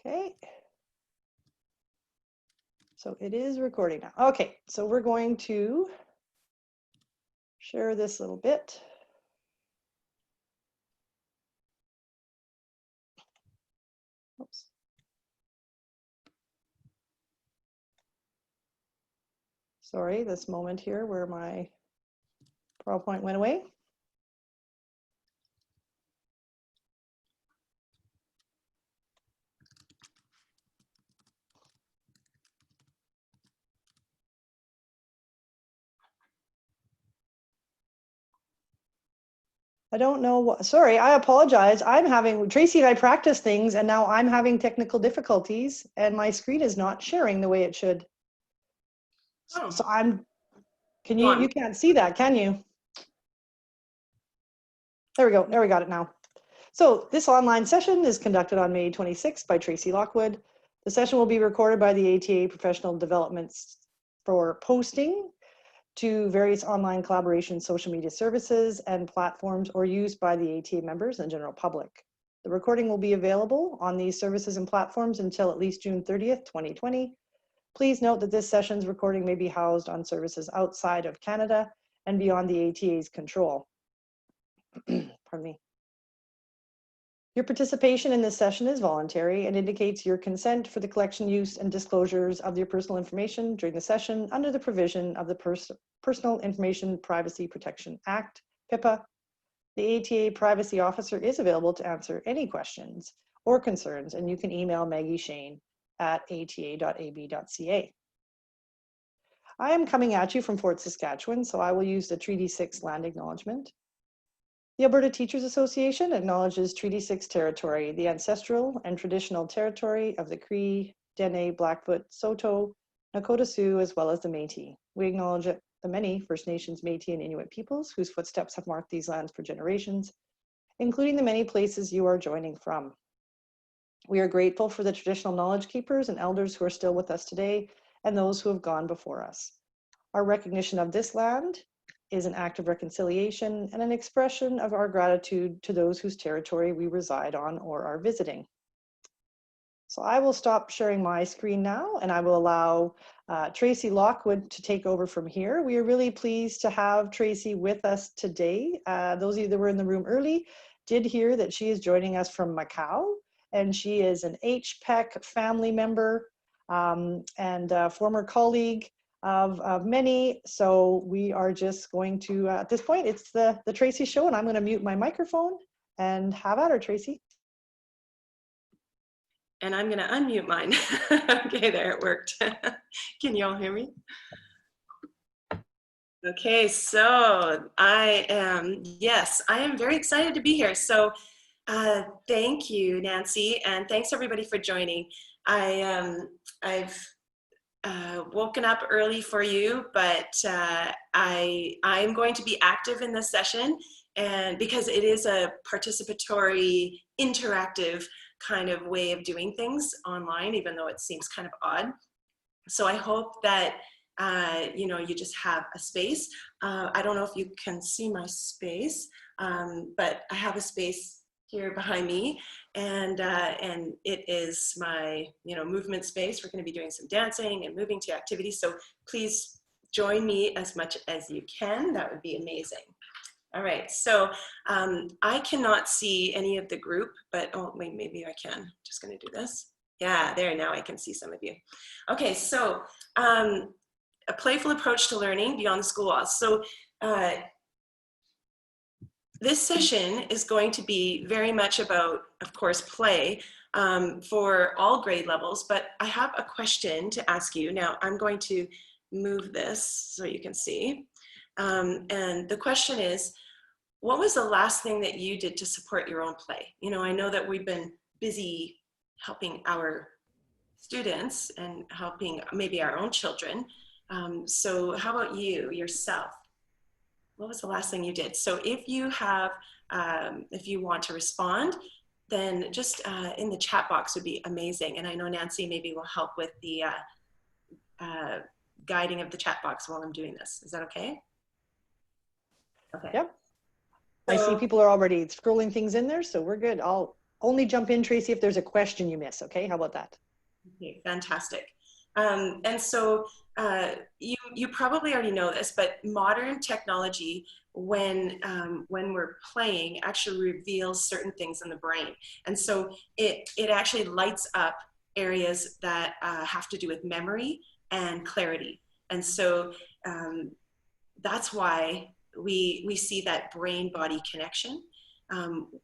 Okay. So it is recording now. Okay, so we're going to share this little bit. Oops. Sorry, this moment here where my PowerPoint went away. I don't know what, sorry, I apologize. Tracy and I practice things and now I'm having technical difficulties and my screen is not sharing the way it should. Oh. So you can't see that, can you? There we go, there we got it now. So this online session is conducted on May 26th by Tracy Lockwood. The session will be recorded by the ATA Professional Developments for posting to various online collaboration social media services and platforms or used by the ATA members and general public. The recording will be available on these services and platforms until at least June 30th, 2020. Please note that this session's recording may be housed on services outside of Canada and beyond the ATA's control. Pardon me. Your participation in this session is voluntary and indicates your consent for the collection, use, and disclosures of your personal information during the session under the provision of the Personal Information Privacy Protection Act, PIPA. The ATA Privacy Officer is available to answer any questions or concerns, and you can email Maggie Shane at ata.ab.ca. I am coming at you from Fort Saskatchewan, so I will use the Treaty 6 land acknowledgement. The Alberta Teachers Association acknowledges Treaty 6 territory, the ancestral and traditional territory of the Cree, Dene, Blackfoot, Saulteaux, Nakota Sioux, as well as the Métis. We acknowledge the many First Nations, Métis, and Inuit peoples whose footsteps have marked these lands for generations, including the many places you are joining from. We are grateful for the traditional knowledge keepers and elders who are still with us today and those who have gone before us. Our recognition of this land is an act of reconciliation and an expression of our gratitude to those whose territory we reside on or are visiting. So I will stop sharing my screen now and I will allow Tracy Lockwood to take over from here. We are really pleased to have Tracy with us today. Those of you that were in the room early did hear that she is joining us from Macau, and she is an HPEC family member and former colleague of many. So we are just going to, at this point, it's the Tracy show, and I'm going to mute my microphone and have at her, Tracy. And I'm going to unmute mine. Okay, there, it worked. Can you all hear me? Okay, so I am very excited to be here. So thank you, Nancy, and thanks everybody for joining. I've woken up early for you, but I'm going to be active in this session, and because it is a participatory, interactive kind of way of doing things online, even though it seems kind of odd. So I hope that you just have a space. I don't know if you can see my space, but I have a space here behind me, and it is my movement space. We're going to be doing some dancing and moving to activities, so please join me as much as you can. That would be amazing. All right, so I cannot see any of the group, but oh wait, maybe I can. Just going to do this. Yeah, there, now I can see some of you. Okay, so a playful approach to learning beyond the school walls. So this session is going to be very much about, of course, play for all grade levels, but I have a question to ask you. Now, I'm going to move this so you can see. And the question is, what was the last thing that you did to support your own play? I know that we've been busy helping our students and helping maybe our own children. So how about you, yourself? What was the last thing you did? So if you have, if you want to respond, then just in the chat box would be amazing. And I know Nancy maybe will help with the guiding of the chat box while I'm doing this. Is that okay? Okay. Yep. So, I see people are already scrolling things in there, so we're good. I'll only jump in, Tracy, if there's a question you miss. Okay, how about that? Okay, fantastic. And so you probably already know this, but modern technology, when we're playing, actually reveals certain things in the brain. And so it actually lights up areas that have to do with memory and clarity. And so that's why we see that brain-body connection,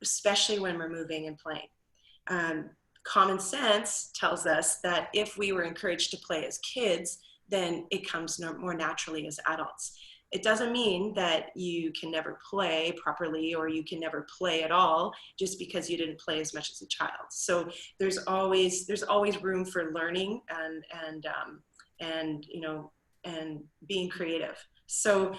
especially when we're moving and playing. Common sense tells us that if we were encouraged to play as kids, then it comes more naturally as adults. It doesn't mean that you can never play properly or you can never play at all just because you didn't play as much as a child. So there's always room for learning and you know, and being creative. So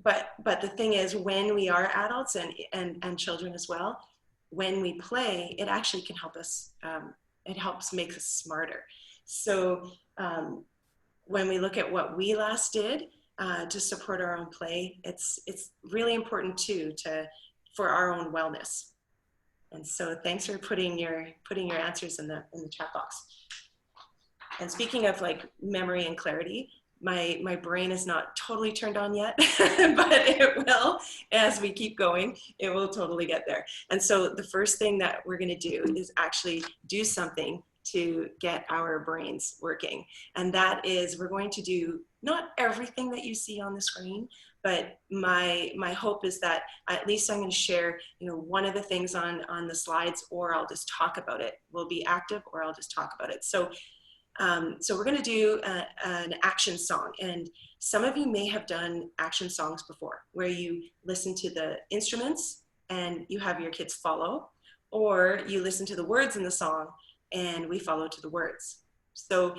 but the thing is, when we are adults and children as well, when we play, it actually can help us, it helps make us smarter. So when we look at what we last did to support our own play, it's really important too for our own wellness. And so thanks for putting your answers in the chat box. And speaking of like memory and clarity, my brain is not totally turned on yet, but it will. As we keep going, it will totally get there. And so the first thing that we're going to do is actually do something to get our brains working. And that is, we're going to do not everything that you see on the screen, but my hope is that at least I'm going to share, you know, one of the things on the slides, or I'll just talk about it. We'll be active, or I'll just talk about it. So we're going to do an action song, and some of you may have done action songs before, where you listen to the instruments and you have your kids follow, or you listen to the words in the song and we follow to the words. So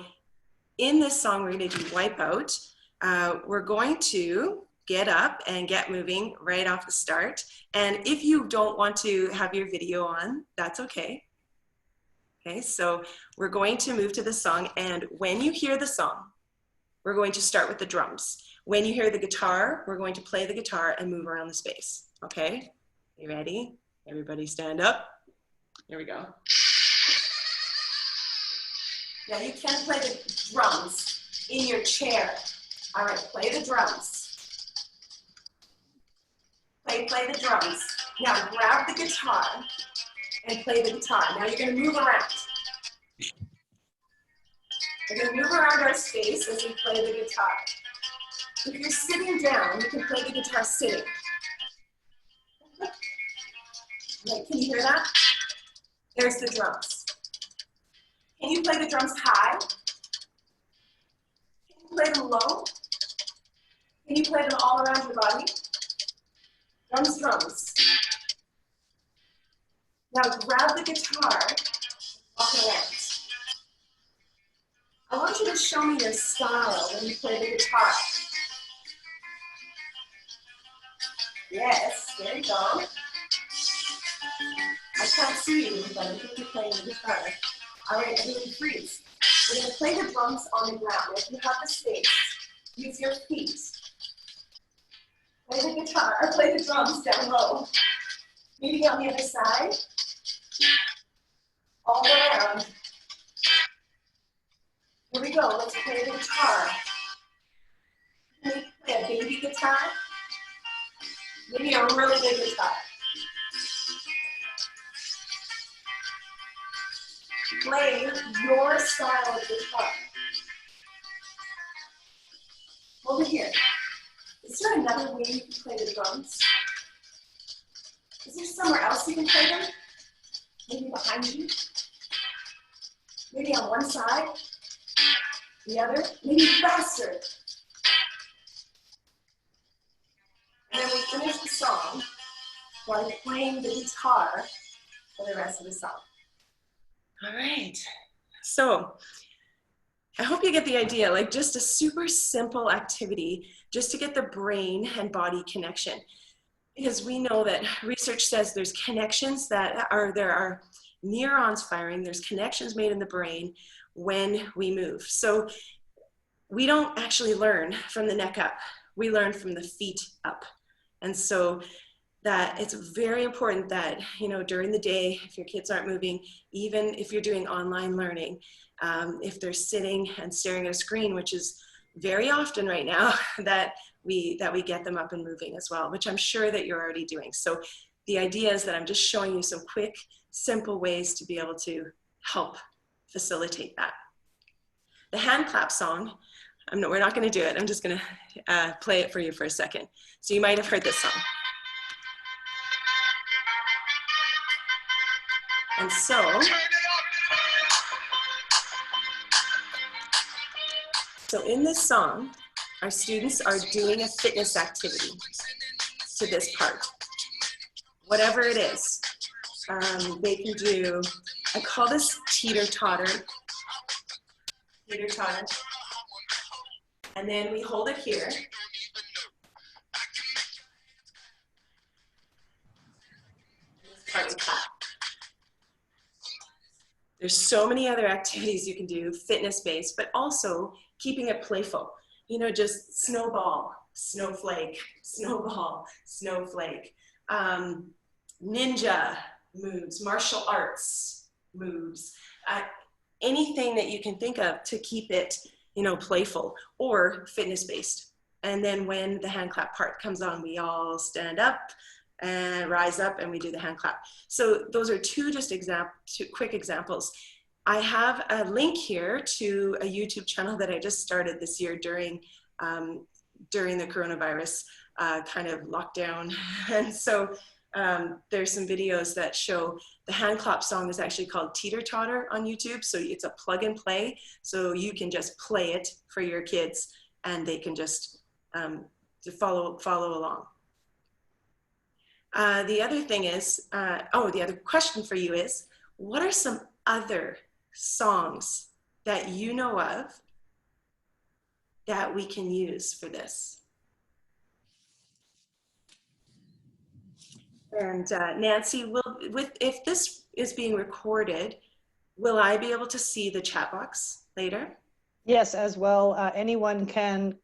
in this song, we're going to do Wipeout. We're going to get up and get moving right off the start. And if you don't want to have your video on, that's okay. Okay, so we're going to move to the song, and when you hear the song, we're going to start with the drums. When you hear the guitar, we're going to play the guitar and move around the space. Okay, you ready? Everybody stand up. Here we go. Now you can play the drums in your chair. All right, play the drums. Play the drums. Now grab the guitar and play the guitar. Now you're going to move around. We're going to move around our space as we play the guitar. If you're sitting down, you can play the guitar sitting. Right, can you hear that? There's the drums. Can you play the drums high? Can you play them low? Can you play them all around your body? Drums, drums. Now grab the guitar, walk around. I want you to show me your style when you play the guitar. Yes, there you go. I can't see you, but I think you're playing the guitar. All right, everybody freeze. We're going to play the drums on the ground. If you have the space, use your feet. Play the guitar, or play the drums down low. Maybe on the other side. All around. Here we go, let's play the guitar. Can we play a baby guitar? Maybe a really big guitar. Play your style of guitar. Over here. Is there another way you can play the drums? Is there somewhere else you can play them? Maybe behind you? Maybe on one side? The other? Maybe faster. And then we finish the song while you're playing the guitar for the rest of the song. All right. So I hope you get the idea, like just a super simple activity just to get the brain and body connection. Because we know that research says there's connections there are neurons firing, there's connections made in the brain when we move. So we don't actually learn from the neck up, we learn from the feet up. And so that it's very important that, you know, during the day, if your kids aren't moving, even if you're doing online learning, if they're sitting and staring at a screen, which is very often right now, that we get them up and moving as well, which I'm sure that you're already doing. So the idea is that I'm just showing you some quick, simple ways to be able to help facilitate that. The hand clap song, we're not going to do it. I'm just going to play it for you for a second. So you might have heard this song. And so in this song, our students are doing a fitness activity to this part. Whatever it is, they can do, I call this teeter-totter. Teeter-totter. And then we hold it here. This part we clap. There's so many other activities you can do, fitness-based, but also keeping it playful. You know, just snowball, snowflake, snowball, snowflake. Ninja moves, martial arts moves, anything that you can think of to keep it, you know, playful or fitness-based. And then when the hand clap part comes on, we all stand up and rise up and we do the hand clap. So those are two quick examples. I have a link here to a YouTube channel that I just started this year during the coronavirus kind of lockdown. And so there's some videos that show the hand clap song is actually called Teeter Totter on YouTube. So it's a plug and play. So you can just play it for your kids and they can just follow along. The other thing is, the other question for you is, what are some other songs that you know of that we can use for this? And Nancy, if this is being recorded, will I be able to see the chat box later? Yes, as well. Anyone can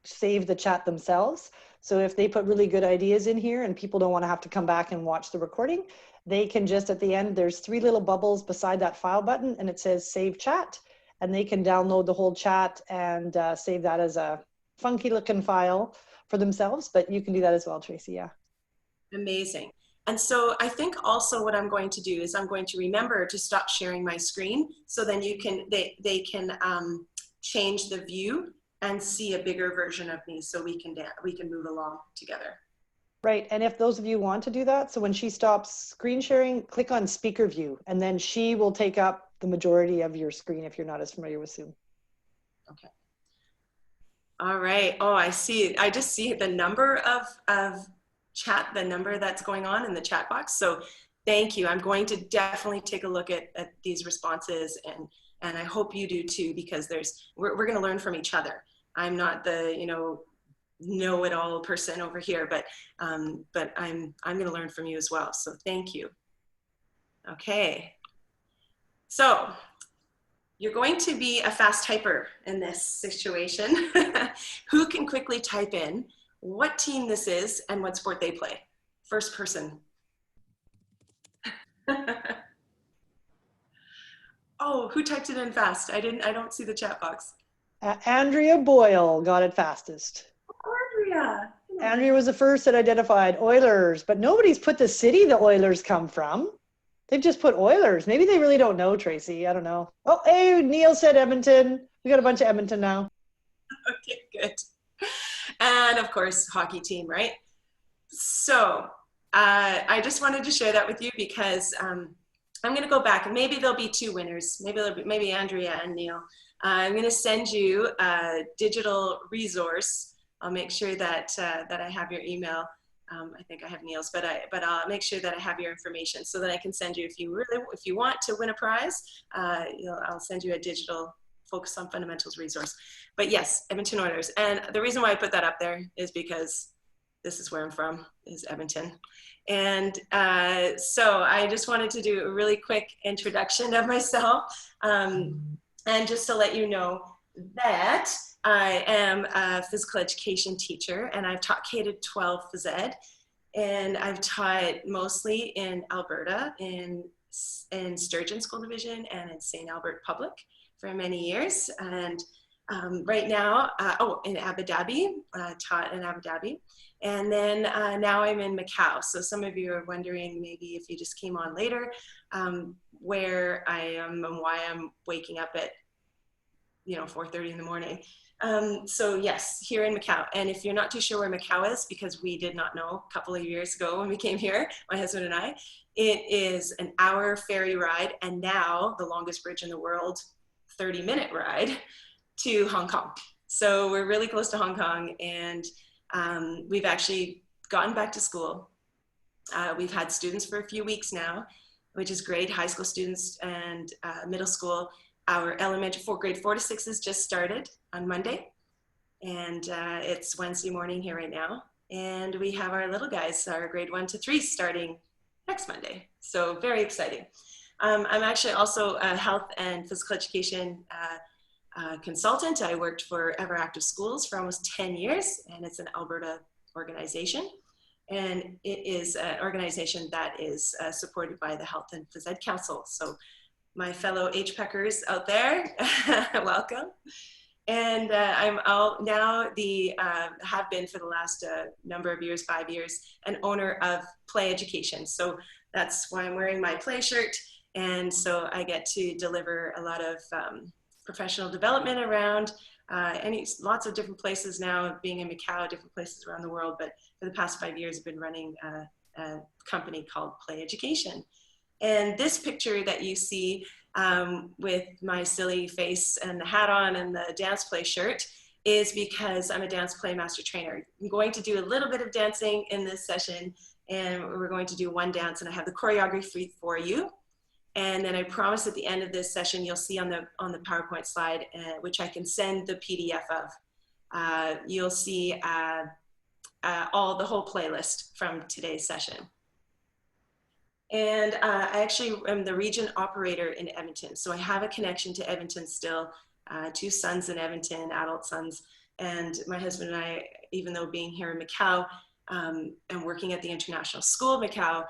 save the chat themselves. So if they put really good ideas in here and people don't want to have to come back and watch the recording, they can just at the end, there's 3 little bubbles beside that file button and it says save chat, and they can download the whole chat and save that as a funky looking file for themselves. But you can do that as well, Tracy. Yeah. Amazing. And so I think also what I'm going to do is I'm going to remember to stop sharing my screen, so then they can change the view and see a bigger version of me, so we can move along together. Right, and if those of you want to do that, so when she stops screen sharing, click on speaker view, and then she will take up the majority of your screen if you're not as familiar with Zoom. Okay. All right. Oh, I see. I just see the number of chat, the number that's going on in the chat box. So thank you. I'm going to definitely take a look at these responses, and I hope you do too, because we're going to learn from each other. I'm not the, you know-it-all person over here, but I'm going to learn from you as well. So thank you. Okay. So you're going to be a fast typer in this situation. Who can quickly type in what team this is and what sport they play? First person. Oh, who typed it in fast? I don't see the chat box. Andrea Boyle got it fastest. Andrea. Andrea was the first that identified Oilers, but nobody's put the city the Oilers come from. They've just put Oilers. Maybe they really don't know, Tracy. I don't know. Oh, hey, Neil said Edmonton. We got a bunch of Edmonton now. Okay, good. And of course, hockey team, right? So I just wanted to share that with you because I'm going to go back, and maybe there'll be 2 winners. Maybe Andrea and Neil. I'm going to send you a digital resource. I'll make sure that that I have your email. I think I have Neil's, but I'll make sure that I have your information so that I can send you, if you want to win a prize, I'll send you a digital Focus on Fundamentals resource. But yes, Edmonton Oilers. And the reason why I put that up there is because this is where I'm from, is Edmonton. And so I just wanted to do a really quick introduction of myself. And just to let you know that I am a physical education teacher, and I've taught K-12 phys ed. And I've taught mostly in Alberta, in Sturgeon School Division and in St. Albert Public for many years. And right now, in Abu Dhabi, taught in Abu Dhabi. And then now I'm in Macau. So some of you are wondering maybe if you just came on later, where I am and why I'm waking up at 4:30 in the morning. So yes, here in Macau. And if you're not too sure where Macau is, because we did not know a couple of years ago when we came here, my husband and I, it is an hour ferry ride, and now the longest bridge in the world, 30-minute ride to Hong Kong. So we're really close to Hong Kong, and we've actually gotten back to school. We've had students for a few weeks now, which is great, high school students and middle school. Our elementary grade 4 to 6 has just started on Monday, and it's Wednesday morning here right now. And we have our little guys, our grade 1 to 3, starting next Monday. So very exciting. I'm actually also a health and physical education consultant. I worked for Ever Active Schools for almost 10 years, and it's an Alberta organization. And it is an organization that is supported by the Health and Phys Ed Council. So my fellow HPECers out there, welcome. And I'm now have been for the last number of years, 5 years, an owner of Play Education. So that's why I'm wearing my Play shirt. And so I get to deliver a lot of professional development around lots of different places now, being in Macau, different places around the world. But for the past 5 years, I've been running a company called Play Education. And this picture that you see with my silly face and the hat on and the dance play shirt is because I'm a dance play master trainer. I'm going to do a little bit of dancing in this session, and we're going to do one dance, and I have the choreography for you. And then I promise at the end of this session, you'll see on the PowerPoint slide, which I can send the PDF of, you'll see the whole playlist from today's session. And I actually am the region operator in Edmonton. So I have a connection to Edmonton still, 2 sons in Edmonton, adult sons. And my husband and I, even though being here in Macau and working at the International School of Macau,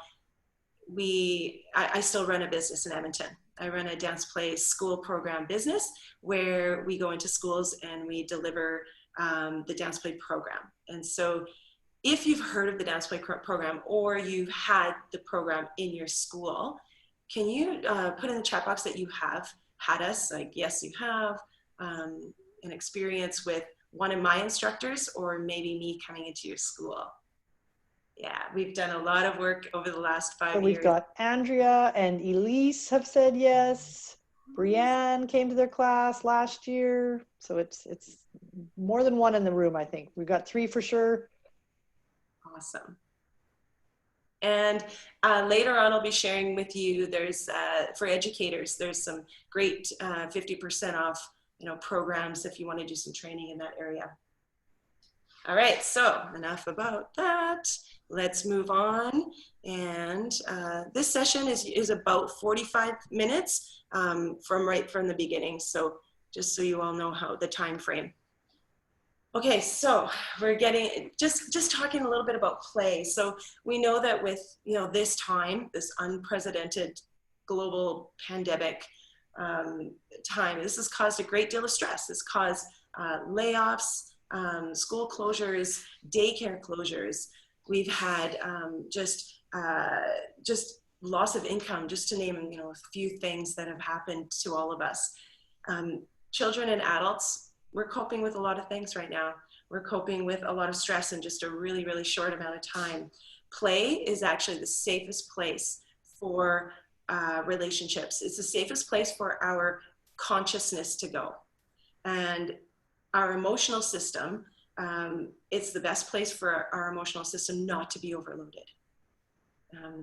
I still run a business in Edmonton. I run a dance play school program business where we go into schools and we deliver the dance play program. And so if you've heard of the dance play program or you've had the program in your school, can you put in the chat box that you have had us, like yes you have, an experience with one of my instructors or maybe me coming into your school? Yeah, we've done a lot of work over the last 5 years. So we've got Andrea and Elise have said yes. Brianne came to their class last year. So it's more than one in the room, I think. We've got 3 for sure. Awesome. And later on, I'll be sharing with you, there's, for educators, there's some great 50% off, programs if you want to do some training in that area. All right, so enough about that. Let's move on. And this session is about 45 minutes right from the beginning. So just so you all know how the time frame. Okay, so we're getting, just talking a little bit about play. So we know that with, this time, this unprecedented global pandemic time, this has caused a great deal of stress. It's caused layoffs, school closures, daycare closures. We've had just loss of income, just to name, a few things that have happened to all of us. Children and adults, we're coping with a lot of things right now. We're coping with a lot of stress in just a really, really short amount of time. Play is actually the safest place for relationships. It's the safest place for our consciousness to go. And our emotional system, it's the best place for our emotional system not to be overloaded.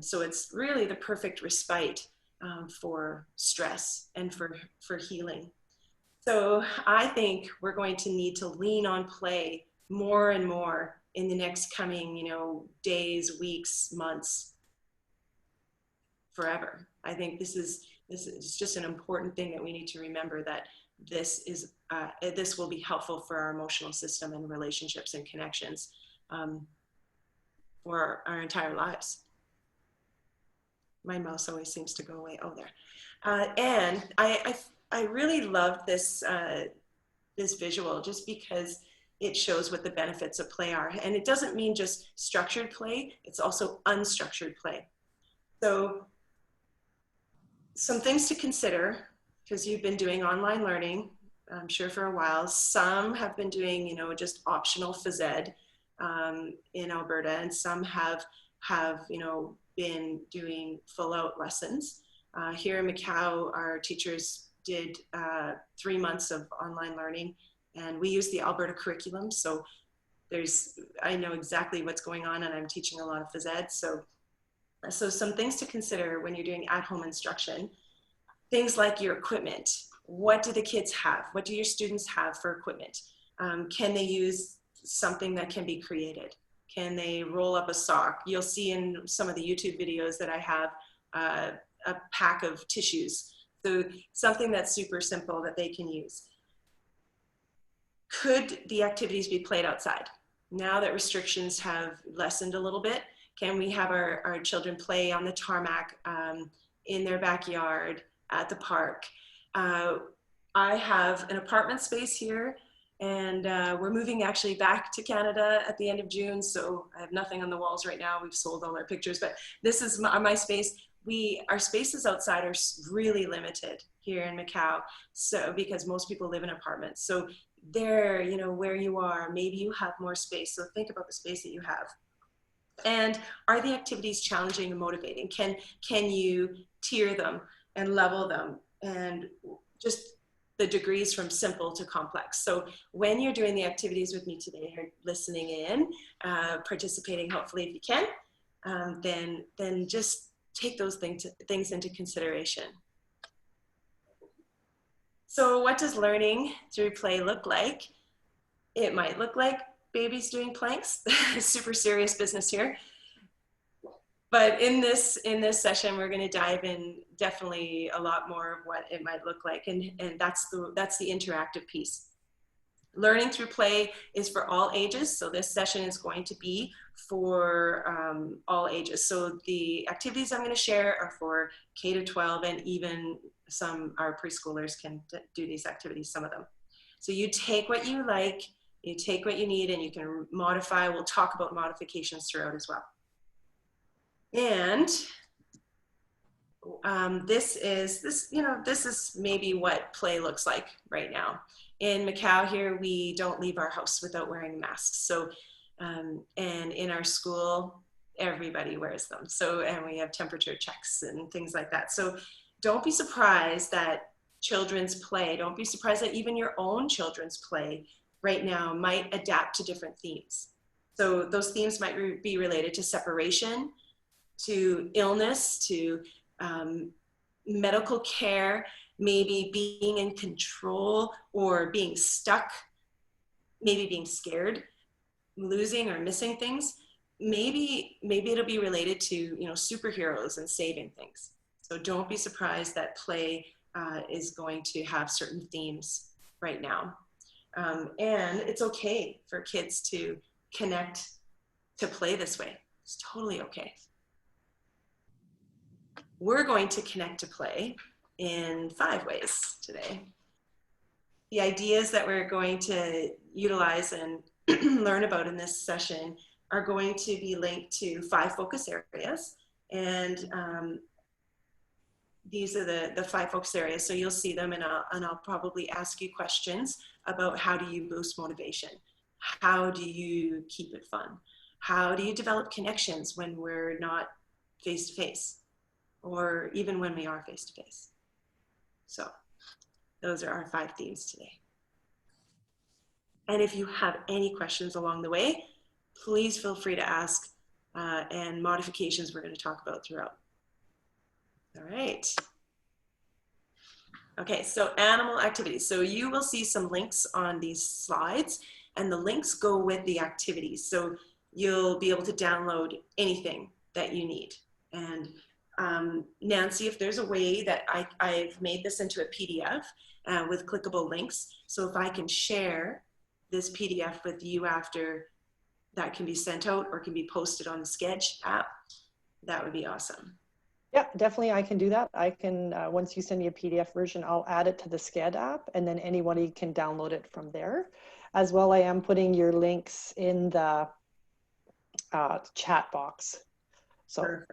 So it's really the perfect respite for stress and for healing. So I think we're going to need to lean on play more and more in the next coming, days, weeks, months, forever. I think this is just an important thing that we need to remember, that this will be helpful for our emotional system and relationships and connections for our entire lives. My mouse always seems to go away. Oh, there. And I really love this, this visual just because it shows what the benefits of play are. And it doesn't mean just structured play, it's also unstructured play. So some things to consider, because you've been doing online learning, I'm sure for a while. Some have been doing, you know, just optional phys ed in Alberta, and some have, you know, been doing full out lessons. Here in Macau, our teachers did 3 months of online learning, and we use the Alberta curriculum. So I know exactly what's going on, and I'm teaching a lot of phys ed. So some things to consider when you're doing at-home instruction, things like your equipment. What do the kids have? What do your students have for equipment? Can they use something that can be created? Can they roll up a sock? You'll see in some of the YouTube videos that I have a pack of tissues. So something that's super simple that they can use. Could the activities be played outside? Now that restrictions have lessened a little bit, can we have our children play on the tarmac, in their backyard, at the park? I have an apartment space here, and we're moving actually back to Canada at the end of June, so I have nothing on the walls right now. We've sold all our pictures, but this is my space. Our spaces outside are really limited here in Macau, so because most people live in apartments. So there, you know, where you are, maybe you have more space, so think about the space that you have. And are the activities challenging and motivating? Can you tier them and level them, and just the degrees from simple to complex? So when you're doing the activities with me today, or listening in, participating hopefully if you can, then just take those things into consideration. So what does learning through play look like? It might look like babies doing planks, super serious business here. But in this session, we're going to dive in definitely a lot more of what it might look like, and that's the interactive piece. Learning through play is for all ages, so this session is going to be for all ages. So the activities I'm going to share are for K to 12, and even our preschoolers can do these activities, some of them. So you take what you like, you take what you need, and you can modify. We'll talk about modifications throughout as well. And this is maybe what play looks like right now. In Macau here, we don't leave our house without wearing masks. So, and in our school, everybody wears them. So, and we have temperature checks and things like that. So don't be surprised that children's play, don't be surprised that even your own children's play right now might adapt to different themes. So those themes might be related to separation, to illness, to medical care, maybe being in control or being stuck, maybe being scared, losing or missing things. Maybe it'll be related to, you know, superheroes and saving things. So don't be surprised that play is going to have certain themes right now. And it's okay for kids to connect to play this way. It's totally okay. We're going to connect to play in 5 ways today. The ideas that we're going to utilize and learn about in this session are going to be linked to 5 focus areas. And these are the 5 focus areas. So you'll see them, and I'll probably ask you questions about how do you boost motivation? How do you keep it fun? How do you develop connections when we're not face-to-face? Or even when we are face-to-face. So those are our 5 themes today. And if you have any questions along the way, please feel free to ask, and modifications we're going to talk about throughout. All right. Okay, so animal activities. So you will see some links on these slides, and the links go with the activities. So you'll be able to download anything that you need. And Nancy, if there's a way that I've made this into a PDF with clickable links, so if I can share this PDF with you after that can be sent out or can be posted on the Sketch app, that would be awesome. Yeah, definitely I can do that. I can, once you send me a PDF version, I'll add it to the SCED app, and then anybody can download it from there. As well, I am putting your links in the chat box. So Perfect.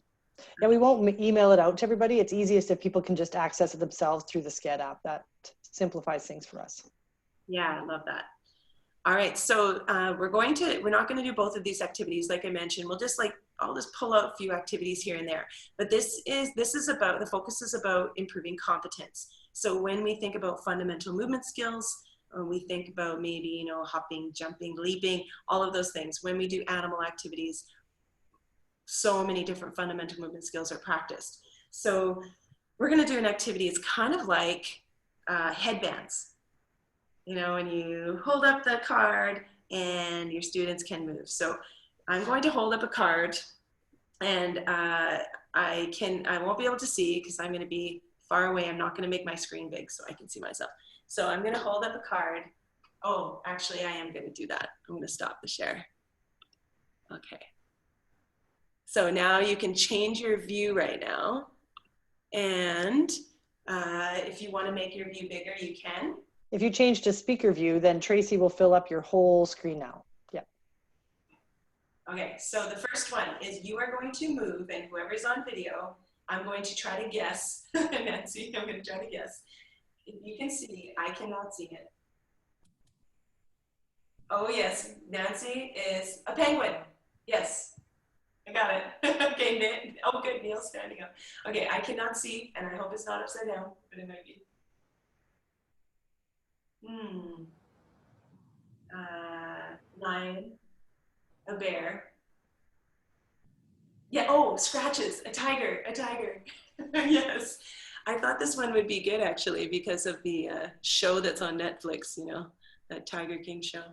yeah, we won't email it out to everybody. It's easiest if people can just access it themselves through the SCED app. That simplifies things for us. Yeah, I love that. All right, so we're not going to do both of these activities, like I mentioned. I'll just pull out a few activities here and there. But the focus is about improving competence. So when we think about fundamental movement skills, or we think about maybe, hopping, jumping, leaping, all of those things. When we do animal activities, so many different fundamental movement skills are practiced. So we're going to do an activity. It's kind of like headbands. And you hold up the card and your students can move. So I'm going to hold up a card, and I won't be able to see because I'm going to be far away. I'm not going to make my screen big so I can see myself. So I'm going to hold up a card. Oh, actually, I am going to do that. I'm going to stop the share. Okay. So now you can change your view right now. And if you want to make your view bigger, you can. If you change to speaker view, then Tracy will fill up your whole screen now. Yeah. Okay, so the first one is you are going to move, and whoever's on video, I'm going to try to guess. Nancy, I'm going to try to guess. If you can see, I cannot see it. Oh yes, Nancy is a penguin. Yes, I got it. Okay, oh good, Neil's standing up. Okay, I cannot see, and I hope it's not upside down, but it might be. Lion, a bear. Yeah, oh, scratches, a tiger. Yes. I thought this one would be good actually because of the show that's on Netflix, that Tiger King show.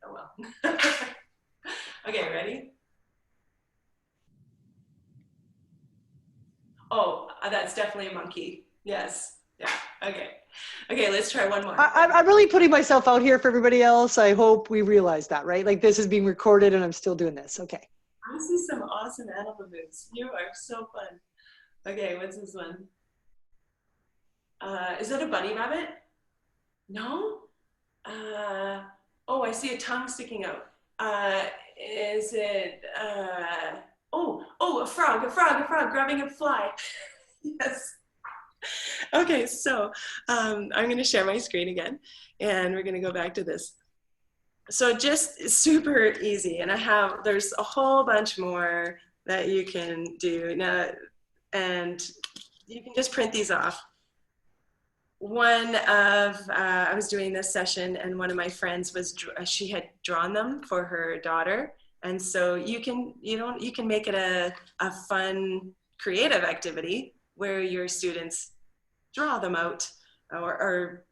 Oh well. Okay, ready? Oh, that's definitely a monkey. Yes. Yeah, okay. Okay, let's try one more. I'm really putting myself out here for everybody else. I hope we realize that, right? Like this is being recorded and I'm still doing this. Okay. I see some awesome animal moves. You are so fun. Okay, what's this one? Is that a bunny rabbit? No? Oh, I see a tongue sticking out. Is it, a frog grabbing a fly. Yes. Okay, so I'm going to share my screen again, and we're going to go back to this. So just super easy, and there's a whole bunch more that you can do now, and you can just print these off. I was doing this session, and one of my friends she had drawn them for her daughter, and so you can make it a fun, creative activity where your students draw them out, or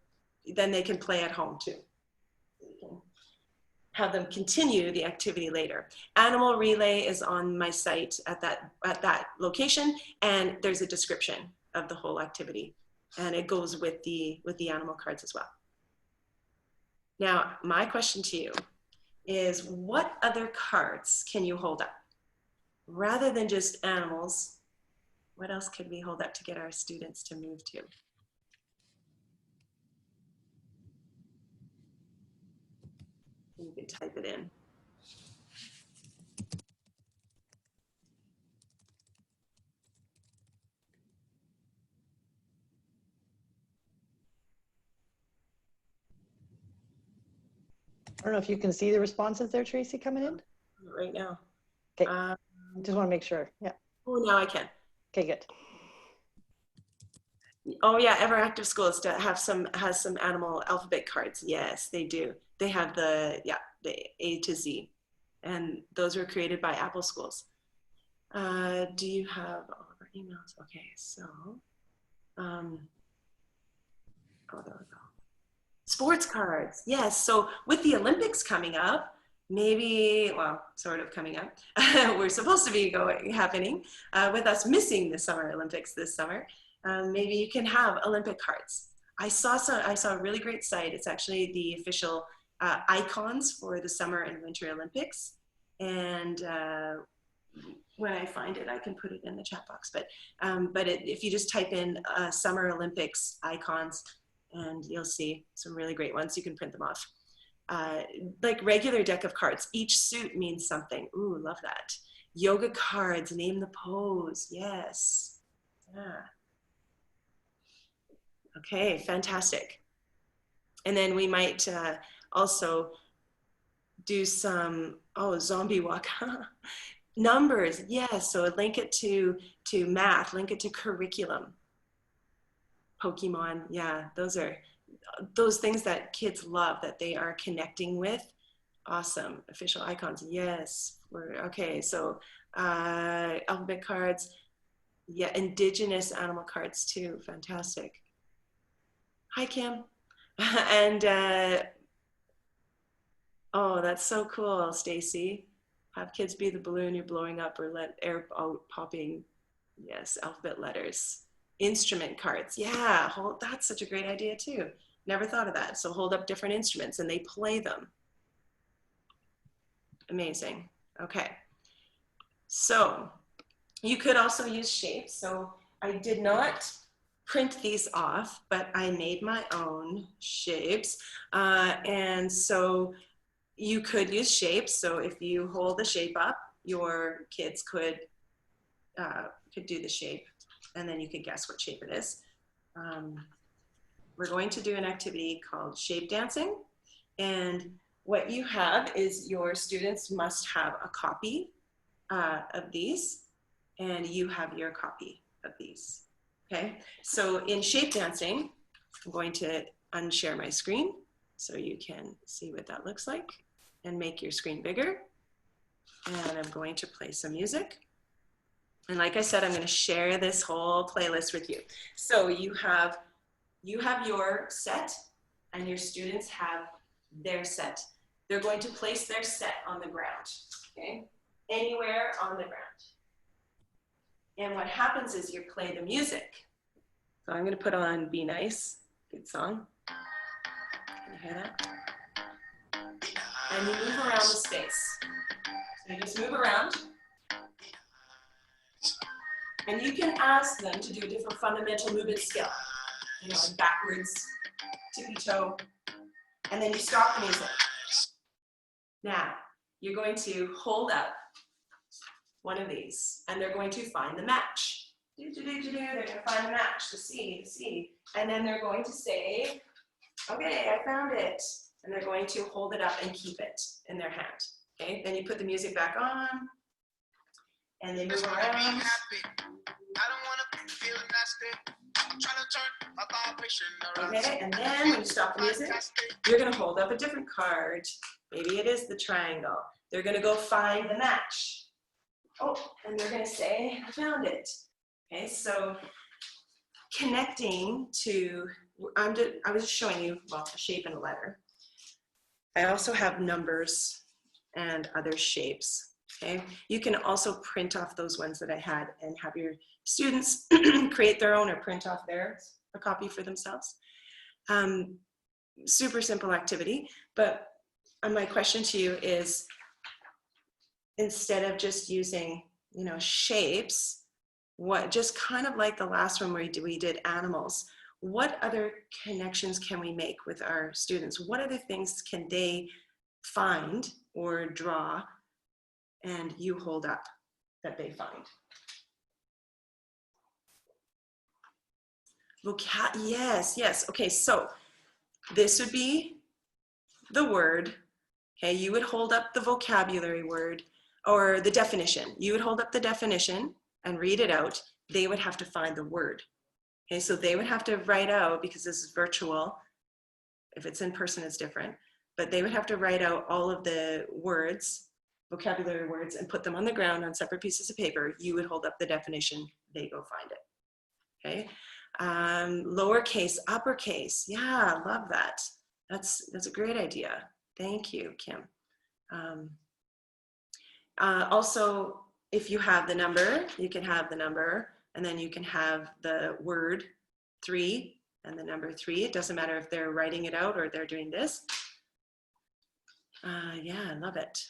then they can play at home too. You can have them continue the activity later. Animal Relay is on my site at that location, and there's a description of the whole activity. And it goes with the animal cards as well. Now, my question to you is, what other cards can you hold up? Rather than just animals, what else could we hold up to get our students to move to? You can type it in. I don't know if you can see the responses there, Tracy, coming in. Right now. Okay. Just want to make sure. Yeah. Oh, now I can. Okay, good. Oh yeah, Everactive Schools has some animal alphabet cards. Yes, they do. They have the A to Z, and those were created by Apple Schools. Do you have all of our emails? Okay, so, oh, there we go. Sports cards, yes. So with the Olympics coming up, sort of coming up, we're supposed to be happening with us missing the Summer Olympics this summer. Maybe you can have Olympic cards. I saw a really great site. It's actually the official icons for the Summer and Winter Olympics. And when I find it, I can put it in the chat box. But if you just type in Summer Olympics icons, and you'll see some really great ones. You can print them off. Like regular deck of cards, each suit means something. Ooh, love that. Yoga cards, name the pose. Yes. Yeah. Okay, fantastic. And then we might also do some, zombie walk. Numbers, yes. So link it to math, link it to curriculum. Pokemon, yeah, those are those things that kids love, that they are connecting with. Awesome. Official icons, yes. Okay, so alphabet cards, yeah, indigenous animal cards too. Fantastic. Hi, Kim. And oh, that's so cool, Stacy. Have kids be the balloon you're blowing up, or let air out popping. Yes, alphabet letters. Instrument cards. Yeah, that's such a great idea too. Never thought of that. So hold up different instruments and they play them. Amazing. Okay. So you could also use shapes. So I did not print these off, but I made my own shapes. And so you could use shapes. So if you hold the shape up, your kids could do the shape, and then you could guess what shape it is. We're going to do an activity called shape dancing. And what you have is your students must have a copy of these, and you have your copy of these. Okay, so in shape dancing, I'm going to unshare my screen so you can see what that looks like, and make your screen bigger. And I'm going to play some music. And like I said, I'm going to share this whole playlist with you. So you have your set, and your students have their set. They're going to place their set on the ground, okay? Anywhere on the ground. And what happens is you play the music. So I'm going to put on Be Nice, good song. Can you hear that? And you move around the space. So you just move around. And you can ask them to do a different fundamental movement skill. You know, like backwards, tippy toe, and then you stop the music. Now, you're going to hold up one of these, and they're going to find the match. They're going to find the match, the C, and then they're going to say, okay, I found it. And they're going to hold it up and keep it in their hand. Okay, then you put the music back on, and they move around. Okay, and then when you stop the music, you're going to hold up a different card. Maybe it is the triangle. They're going to go find the match. Oh, and they're going to say, I found it. Okay, so connecting to, I was just showing you, well, a shape and a letter. I also have numbers and other shapes. Okay, you can also print off those ones that I had and have your students create their own or print off theirs, a copy for themselves. Super simple activity, but my question to you is, instead of just using, you know, shapes, what, just kind of like the last one where we did animals, what other connections can we make with our students? What other things can they find or draw and you hold up that they find? Yes. Okay, so this would be the word. Okay, you would hold up the vocabulary word or the definition. You would hold up the definition and read it out. They would have to find the word. Okay, so they would have to write out, because this is virtual. If it's in person, it's different. But they would have to write out all of the words, vocabulary words, and put them on the ground on separate pieces of paper. You would hold up the definition. They go find it. Okay. Lowercase, uppercase. Yeah, love that. That's a great idea. Thank you, Kim. Also, if you have the number, you can have the number, and then you can have the word 3 and the number 3. It doesn't matter if they're writing it out or they're doing this. Yeah, I love it.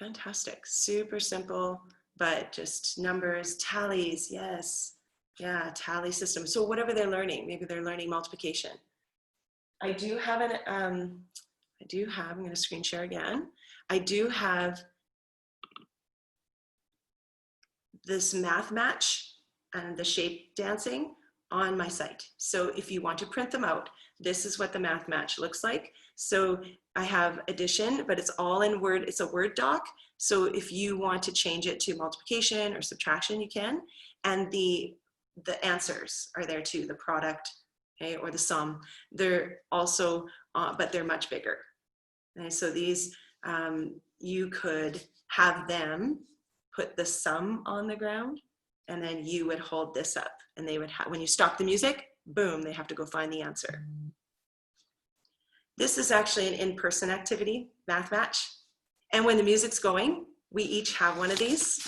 Fantastic. Super simple, but just numbers, tallies, yes. Yeah, tally system. So whatever they're learning, maybe they're learning multiplication. I do have I'm going to screen share again. I do have this math match and the shape dancing on my site. So if you want to print them out, this is what the math match looks like. So I have addition, but it's all in Word. It's a Word doc. So if you want to change it to multiplication or subtraction, you can. And the answers are there too, the product, okay, or the sum. They're also, but they're much bigger. Okay, so these, you could have them put the sum on the ground, and then you would hold this up, and they would have, when you stop the music, boom, they have to go find the answer. This is actually an in-person activity, math match. And when the music's going, we each have one of these.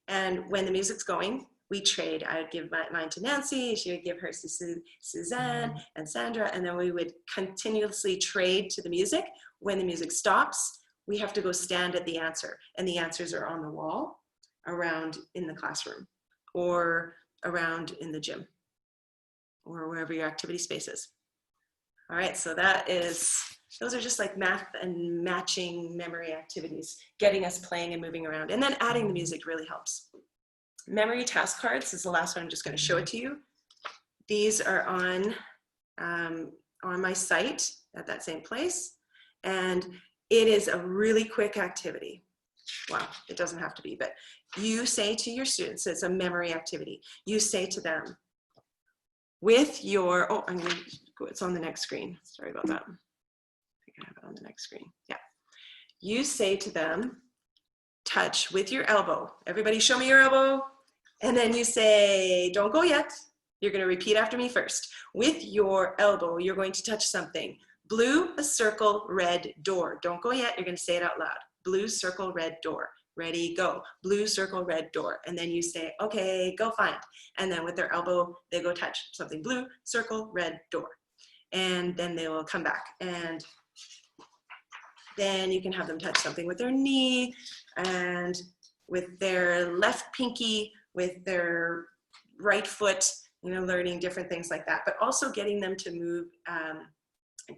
And when the music's going, we trade. I would give mine to Nancy, she would give hers to Suzanne and Sandra, and then we would continuously trade to the music. When the music stops, we have to go stand at the answer, and the answers are on the wall around in the classroom or around in the gym or wherever your activity space is. All right, so those are just like math and matching memory activities, getting us playing and moving around, and then adding the music really helps. Memory task cards is the last one. I'm just going to show it to you. These are on my site at that same place, and it is a really quick activity. Well, it doesn't have to be, but you say to your students, it's a memory activity. You say to them, with your, oh, I'm going to go, it's on the next screen. Sorry about that. I think I have it on the next screen. Yeah. You say to them, touch with your elbow. Everybody show me your elbow. And then you say, don't go yet. You're going to repeat after me first. With your elbow, you're going to touch something. Blue, a circle, red, door. Don't go yet. You're going to say it out loud. Blue, circle, red, door. Ready, go. Blue, circle, red, door. And then you say, okay, go find. And then with their elbow, they go touch something. Blue, circle, red, door. And then they will come back. And then you can have them touch something with their knee and with their left pinky, with their right foot, you know, learning different things like that, but also getting them to move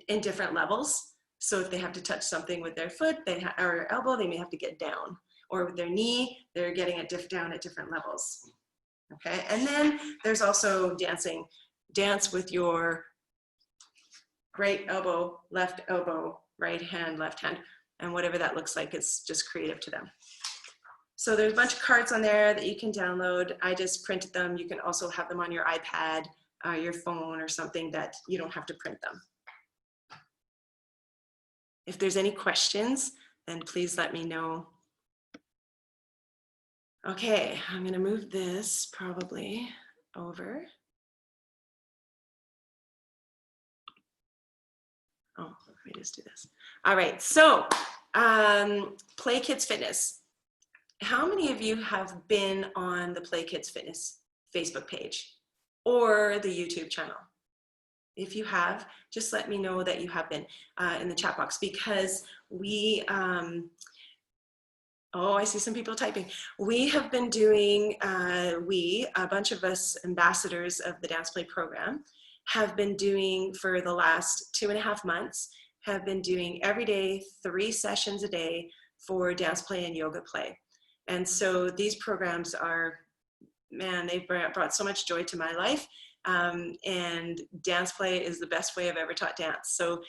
in different levels. So if they have to touch something with their foot or elbow, they may have to get down. Or with their knee, they're getting it down at different levels. Okay, and then there's also dancing. Dance with your right elbow, right hand, left hand, and whatever that looks like, it's just creative to them. So there's a bunch of cards on there that you can download. I just printed them. You can also have them on your iPad, your phone, or something that you don't have to print them. If there's any questions, then please let me know. Okay, I'm going to move this probably over. Oh, let me just do this. All right, so Play Kids Fitness. How many of you have been on the Play Kids Fitness Facebook page or the YouTube channel? If you have, just let me know that you have been in the chat box, because we, oh, I see some people typing. We have been doing, a bunch of us ambassadors of the Dance Play program, have been doing for the last 2.5 months, have been doing every day, 3 sessions a day for Dance Play and Yoga Play. And so these programs are, man, they've brought so much joy to my life. And Dance Play is the best way I've ever taught dance. So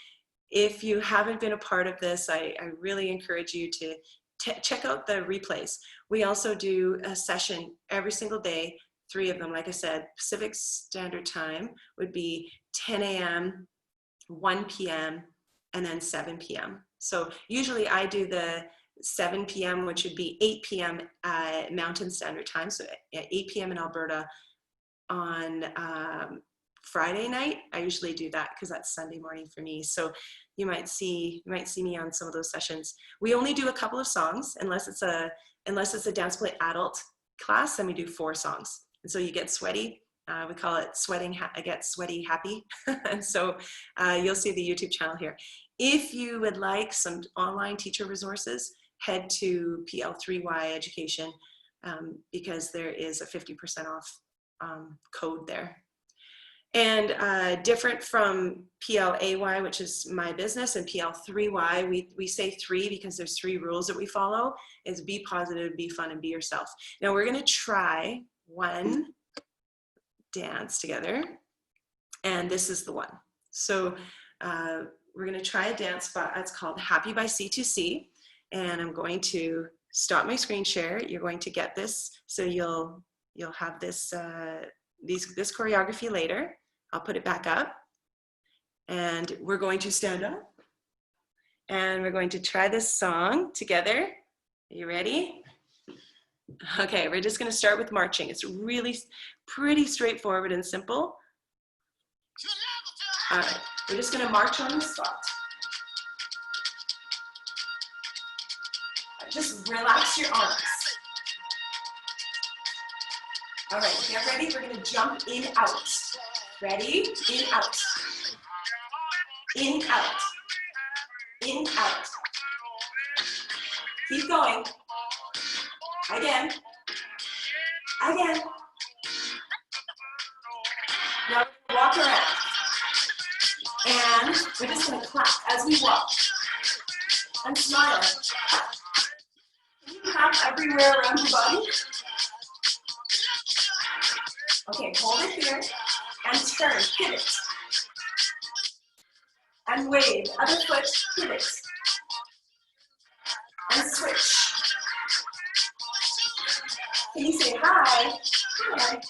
if you haven't been a part of this, I really encourage you to check out the replays. We also do a session every single day, 3 of them. Like I said, Pacific Standard Time would be 10 a.m., 1 p.m., and then 7 p.m. So usually I do the 7 p.m., which would be 8 p.m. Mountain Standard Time. So at 8 p.m. in Alberta on Friday night. I usually do that because that's Sunday morning for me. So you might see me on some of those sessions. We only do a couple of songs unless it's a Dance Play adult class, then we do 4 songs. And so you get sweaty. We call it I get sweaty happy. And so you'll see the YouTube channel here. If you would like some online teacher resources, head to PL3Y education because there is a 50% off code there. And different from PLAY, which is my business, and PL3Y, we say 3 because there's 3 rules that we follow, is be positive, be fun, and be yourself. Now we're gonna try one dance together, and this is the one. So we're gonna try a dance spot. It's called Happy by C2C, and I'm going to stop my screen share. You're going to get this, so you'll have this, this choreography later. I'll put it back up, and we're going to stand up, and we're going to try this song together. Are you ready? Okay, we're just gonna start with marching. It's really pretty straightforward and simple. All right, we're just gonna march on the spot. Just relax your arms. All right, get ready, we're gonna jump in, out. Ready? In, out. In, out. In, out. Keep going. Again. Again. Now walk around. And we're just going to clap as we walk. And smile. Can you clap everywhere around your body? Okay, hold it here. And turn, pivot. And wave, other foot, pivot. And switch. Can you say hi? Hi.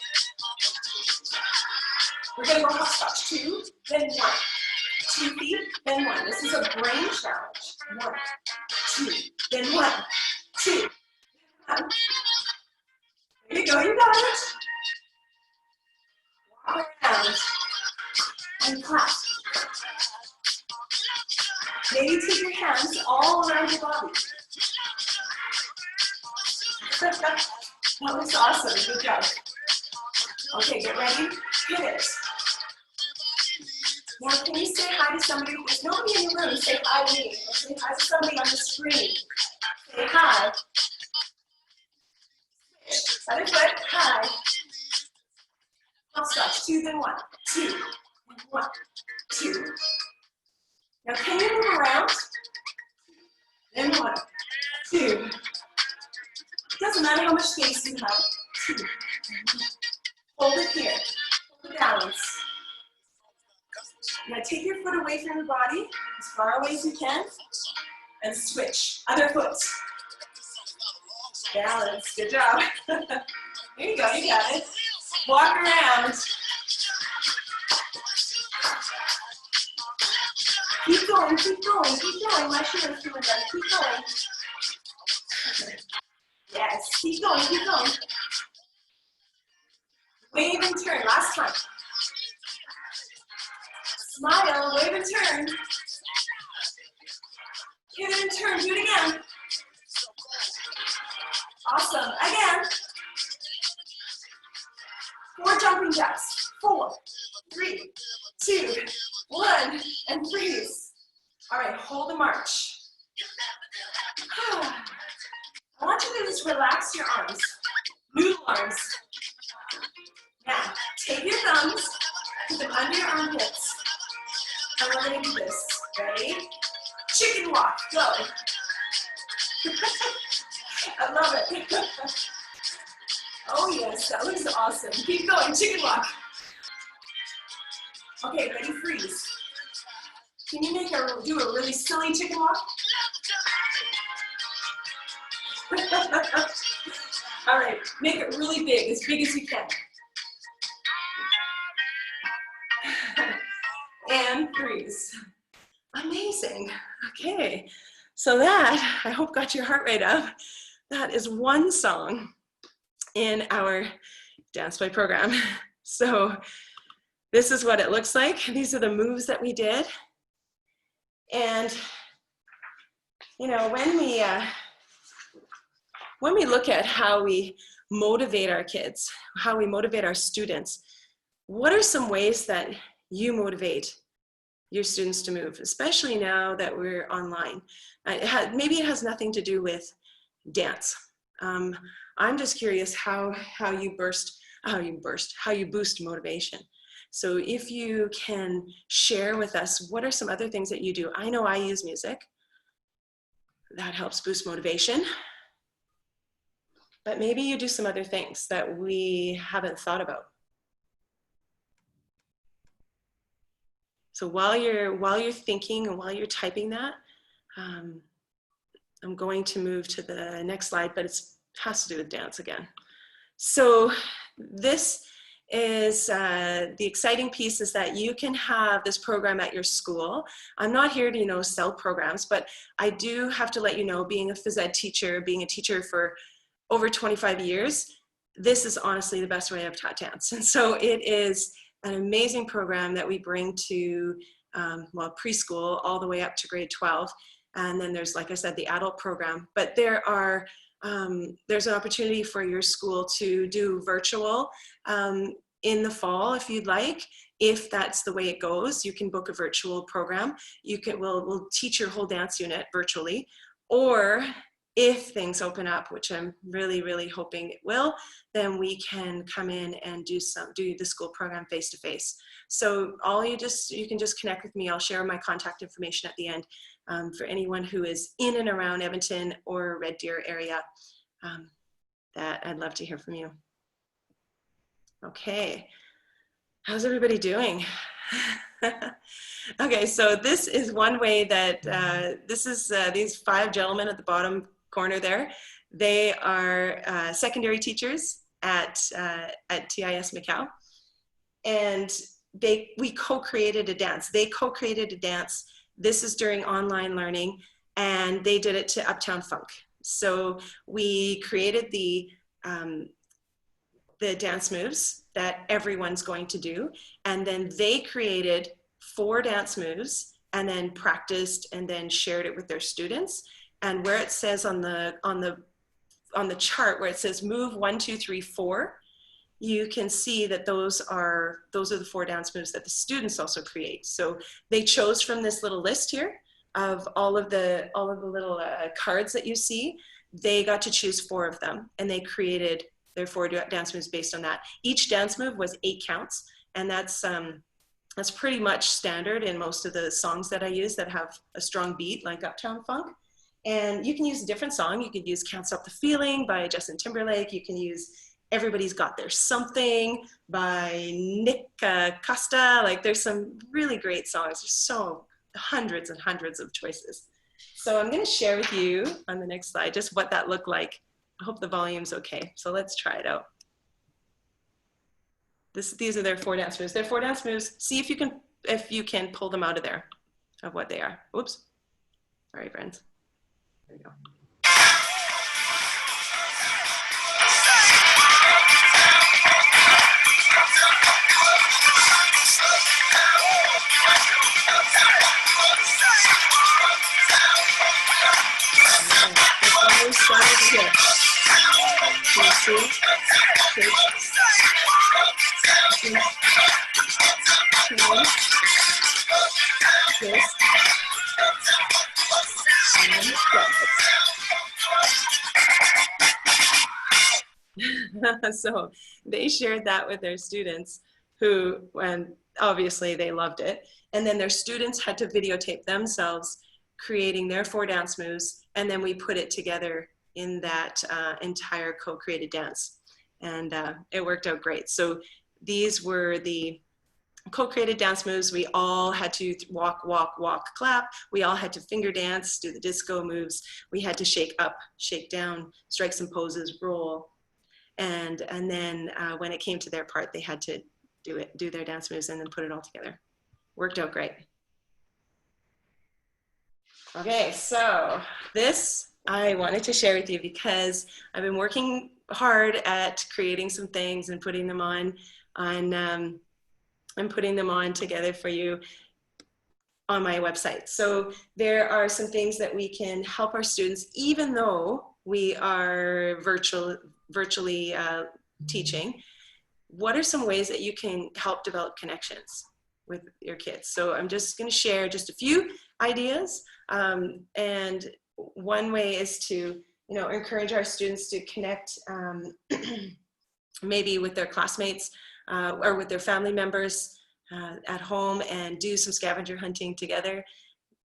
We're going to go hopscotch. 2, then 1. 2 feet, then 1. This is a brain challenge. 1, 2, then 1, 2. 1. There you go, you got it. Walk around and clap. Maybe take your hands all around your body. That looks awesome, good job. Okay, get ready, pivot. Now can you say hi to somebody? There's nobody in the room, say hi to me. Or say hi to somebody on the screen. Say hi. Other foot, hi. Hopscotch, 2, then 1, 2, 1, 2. Now can you move around? Then 1, 2. Doesn't matter how much space you have. 2. Hold it here. Hold the balance. Now take your foot away from your body, as far away as you can, and switch. Other foot. Balance. Good job. There you go. You got it. Walk around. Keep going. Keep going. Keep going. My shoe is doing that. Keep going. Yes, keep going, keep going. Wave and turn, last time. Smile, wave and turn. Pivot and turn, do it again. Awesome, again. 4 jumping jacks. 4, 3, 2, 1, and freeze. All right, hold the march. I want you to just relax your arms, noodle arms. Now, take your thumbs, put them under your armpits, and we're going to do this. Ready? Chicken walk, go. I love it. Oh yes, that looks awesome. Keep going, chicken walk. Okay, ready, freeze. Can you do a really silly chicken walk? All right, make it really big as you can. And freeze. Amazing. Okay, so that, I hope got your heart rate up. That is one song in our Dance Play program. So this is what it looks like. These are the moves that we did. And, you know, when we look at how we motivate our kids, how we motivate our students, what are some ways that you motivate your students to move, especially now that we're online. Maybe it has nothing to do with dance. I'm just curious how you boost motivation. So if you can share with us, what are some other things that you do? I know I use music. That helps boost motivation. But maybe you do some other things that we haven't thought about. So while you're thinking and while you're typing that, I'm going to move to the next slide, but it has to do with dance again. So this is the exciting piece is that you can have this program at your school. I'm not here to, sell programs, but I do have to let you know, being a phys ed teacher, being a teacher for over 25 years, this is honestly the best way I've taught dance. And so it is an amazing program that we bring to, preschool all the way up to grade 12. And then there's, like I said, the adult program. But there's an opportunity for your school to do virtual in the fall if you'd like. If that's the way it goes, you can book a virtual program. We'll teach your whole dance unit virtually. Or if things open up, which I'm really, really hoping it will, then we can come in and do the school program face-to-face. So you can just connect with me. I'll share my contact information at the end for anyone who is in and around Edmonton or Red Deer area. That I'd love to hear from you. Okay, how's everybody doing? Okay, so this is one way that these 5 gentlemen at the bottom corner there. They are secondary teachers at TIS Macau, and we co-created a dance. They co-created a dance. This is during online learning, and they did it to Uptown Funk. So we created the dance moves that everyone's going to do, and then they created 4 dance moves and then practiced and then shared it with their students. And where it says on the chart where it says move 1, 2, 3, 4, you can see that those are the 4 dance moves that the students also create. So they chose from this little list here of all of the little cards that you see. They got to choose 4 of them, and they created their 4 dance moves based on that. Each dance move was 8 counts, and that's pretty much standard in most of the songs that I use that have a strong beat, like Uptown Funk. And you can use a different song. You could use Can't Stop the Feeling by Justin Timberlake. You can use Everybody's Got Their Something by Nick Costa. Like, there's some really great songs. There's so hundreds and hundreds of choices. So I'm going to share with you on the next slide just what that looked like. I hope the volume's okay. So let's try it out. These are their 4 dance moves. Their 4 dance moves. See if you can pull them out of there, of what they are. Oops. Sorry, friends. There you go. Here. Can you see? So they shared that with their students and obviously they loved it. And then their students had to videotape themselves creating their 4 dance moves, and then we put it together in that entire co-created dance. And it worked out great. So these were the co-created dance moves. We all had to walk, walk, walk, clap. We all had to finger dance, do the disco moves. We had to shake up, shake down, strike some poses, roll. And then when it came to their part, they had to do their dance moves and then put it all together. Worked out great. Okay, so this I wanted to share with you because I've been working hard at creating some things and putting them on together for you on my website. So there are some things that we can help our students, even though we are virtually teaching. What are some ways that you can help develop connections? with your kids. So I'm just going to share just a few ideas. And one way is to, encourage our students to connect maybe with their classmates or with their family members at home and do some scavenger hunting together.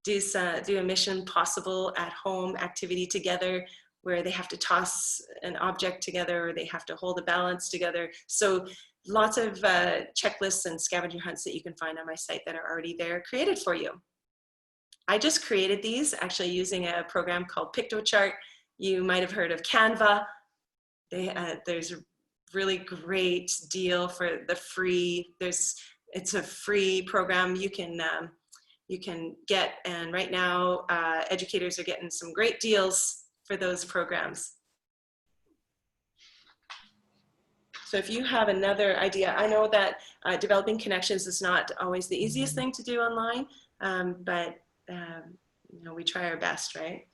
Do a Mission Possible at home activity together where they have to toss an object together or they have to hold a balance together. So lots of checklists and scavenger hunts that you can find on my site that are already there created for you. I just created these actually using a program called PictoChart. You might have heard of Canva. There's a really great deal for the free. It's a free program you can get, and right now educators are getting some great deals for those programs. So if you have another idea, I know that developing connections is not always the easiest thing to do online, but we try our best, right?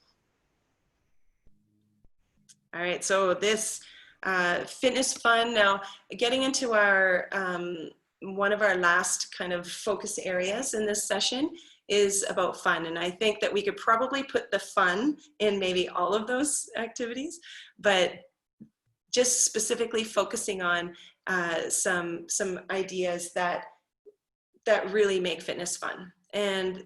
All right, so this fitness fun, now getting into our, one of our last kind of focus areas in this session is about fun. And I think that we could probably put the fun in maybe all of those activities, but just specifically focusing on some ideas that really make fitness fun. And